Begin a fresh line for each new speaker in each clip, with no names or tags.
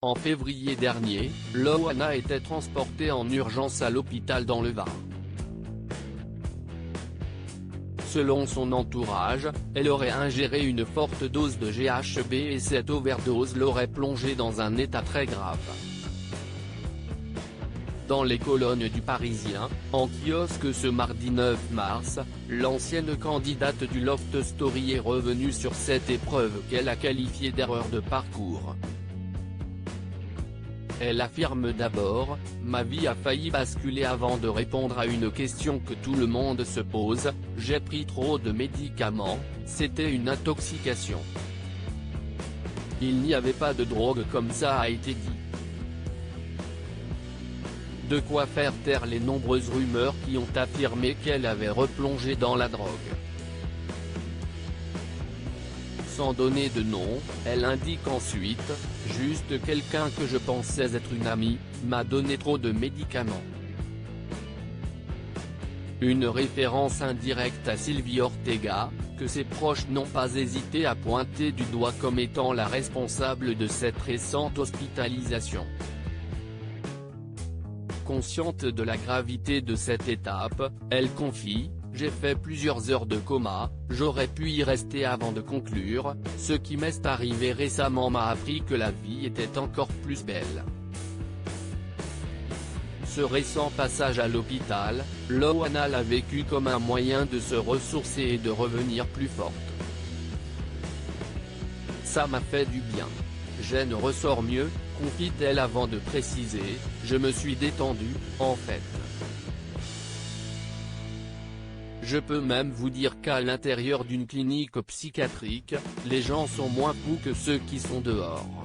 En février dernier, Loana était transportée en urgence à l'hôpital dans le Var. Selon son entourage, elle aurait ingéré une forte dose de GHB et cette overdose l'aurait plongée dans un état très grave. Dans les colonnes du Parisien, en kiosque ce mardi 9 mars, l'ancienne candidate du Loft Story est revenue sur cette épreuve qu'elle a qualifiée d'erreur de parcours. Elle affirme d'abord « Ma vie a failli basculer avant de répondre à une question que tout le monde se pose, j'ai pris trop de médicaments, c'était une intoxication. Il n'y avait pas de drogue comme ça a été dit. » De quoi faire taire les nombreuses rumeurs qui ont affirmé qu'elle avait replongé dans la drogue. Sans donner de nom, elle indique ensuite « Juste quelqu'un que je pensais être une amie, m'a donné trop de médicaments. » Une référence indirecte à Sylvie Ortega, que ses proches n'ont pas hésité à pointer du doigt comme étant la responsable de cette récente hospitalisation. Consciente de la gravité de cette étape, elle confie « J'ai fait plusieurs heures de coma, j'aurais pu y rester avant de conclure, ce qui m'est arrivé récemment m'a appris que la vie était encore plus belle. » Ce récent passage à l'hôpital, Loana l'a vécu comme un moyen de se ressourcer et de revenir plus forte. « Ça m'a fait du bien. Je ne ressors mieux », confie-t-elle avant de préciser « Je me suis détendue, en fait. » Je peux même vous dire qu'à l'intérieur d'une clinique psychiatrique, les gens sont moins fous que ceux qui sont dehors.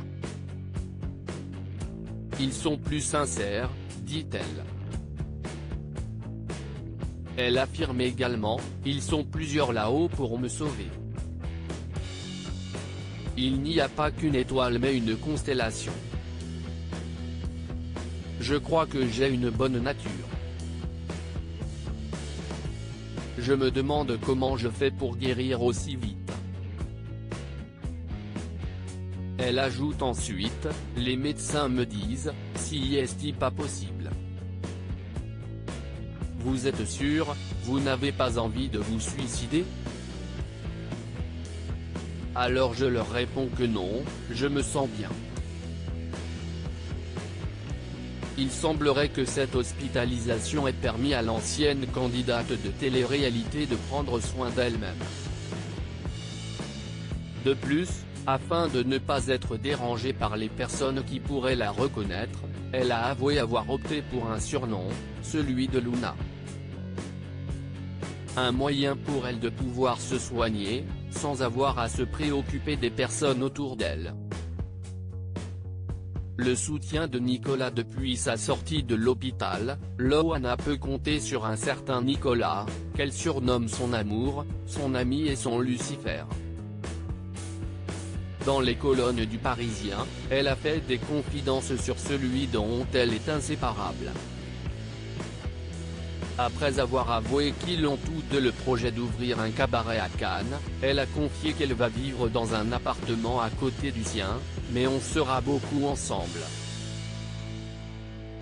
Ils sont plus sincères, dit-elle. Elle affirme également, ils sont plusieurs là-haut pour me sauver. Il n'y a pas qu'une étoile mais une constellation. Je crois que j'ai une bonne nature. Je me demande comment je fais pour guérir aussi vite. Elle ajoute ensuite, les médecins me disent, si est-ce pas possible. Vous êtes sûr, vous n'avez pas envie de vous suicider? Alors je leur réponds que non, je me sens bien. Il semblerait que cette hospitalisation ait permis à l'ancienne candidate de télé-réalité de prendre soin d'elle-même. De plus, afin de ne pas être dérangée par les personnes qui pourraient la reconnaître, elle a avoué avoir opté pour un surnom, celui de Luna. Un moyen pour elle de pouvoir se soigner, sans avoir à se préoccuper des personnes autour d'elle. Le soutien de Nicolas depuis sa sortie de l'hôpital, Loana peut compter sur un certain Nicolas, qu'elle surnomme son amour, son ami et son Lucifer. Dans les colonnes du Parisien, elle a fait des confidences sur celui dont elle est inséparable. Après avoir avoué qu'ils ont toutes le projet d'ouvrir un cabaret à Cannes, elle a confié qu'elle va vivre dans un appartement à côté du sien, mais on sera beaucoup ensemble.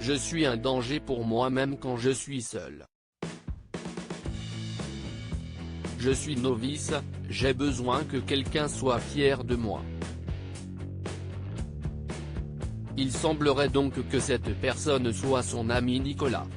Je suis un danger pour moi-même quand je suis seule. Je suis novice, j'ai besoin que quelqu'un soit fier de moi. Il semblerait donc que cette personne soit son ami Nicolas.